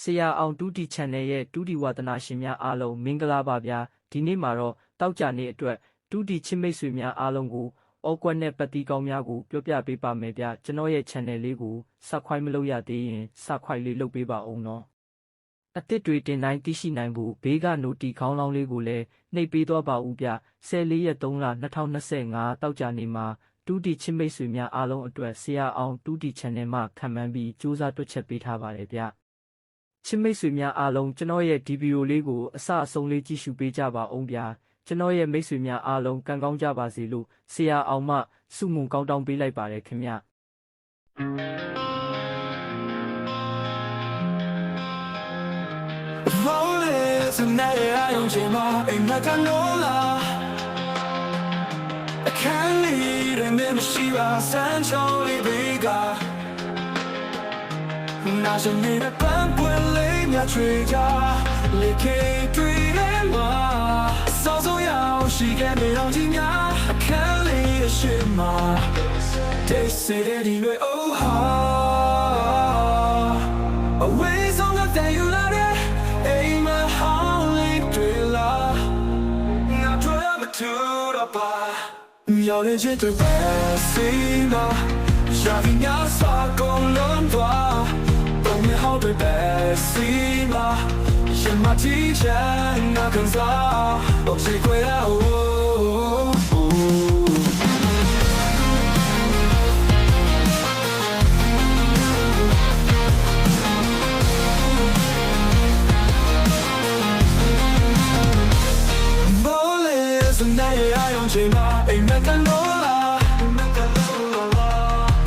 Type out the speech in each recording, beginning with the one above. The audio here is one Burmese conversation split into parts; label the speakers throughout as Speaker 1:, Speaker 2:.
Speaker 1: ဆရာအောင်တူတီ channel ရဲ့တူတီဝါသနာရှင်များအားလုံးမင်္ဂလာပါဗျာဒီနေ့မှာတော့တောက်ကြနေ့အတွက်တူတီချစ်မိတ်ဆွေများအားလုံးကိုအော်ကွက်နဲ့ပတ်တီကောင်းများကိုပြောပြပေးပါမယ်ဗျာကျွန်တော်ရဲ့ channel လေးကို subscribe မလုပ်ရသေးရင် subscribe လေးလုပ်ပေးပါဦးနော်အသစ်တွေတင်တိုင်းသိရှိနိုင်ဖို့ဘေးက noti ခေါင်းလောင်းလေးကိုလည်းနှိပ်ပေးသွားပါဦးဗျ14ရက်3လ2025တောက်ကြနေ့မှာတူတီချစ်မိတ်ဆွေများအားလုံးအတွက်ဆရာအောင်တူတီ channel မှာခံမှန်းပြီးစူးစမ်းတွက်ချက်ပေးထားပါတယ်ဗျချစ်မိတ်ဆွေများအားလုံးကျွန်တော်ရဲ့ဒီဗီဒီယိုလေးကိုအစအဆုံးလေးကြည့်ရှုပေးကြပါဦးဗျာကျွန်တော်ရဲ့မိတ်ဆွေများအားလုံးကံကောင်းကြပါစေလို့ဆရာအောင်မှဆုမွန်ကောင်းတောင်းပေးလိုက်ပါတယ်ခင်ဗျ
Speaker 2: Rolling tonight, I don't change my ain't like I know la. I can't lead and then she was Sancholi Vega. Now she need a bump when lay me a trigger. Lick it, treat it, ma. So young, she get me on the I can't lead a shit, ma. They say that you know, oh, ha. Always on the day you love it. Ain't my holy thriller. Now drive it to the bar. Your legend to Bessina. Shoving your sock on Londra. Don't me how to Bessina. You're my teacher, and I can saw. Oh, take it out. Tonight I don't change my ain't like I know la.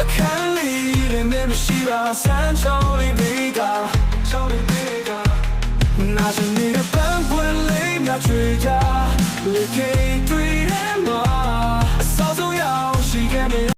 Speaker 2: I can't lead and then she was Sancholi Vega. Now she need a bump when lay me a trigger. Lick it, treat it, ma. So young, she get me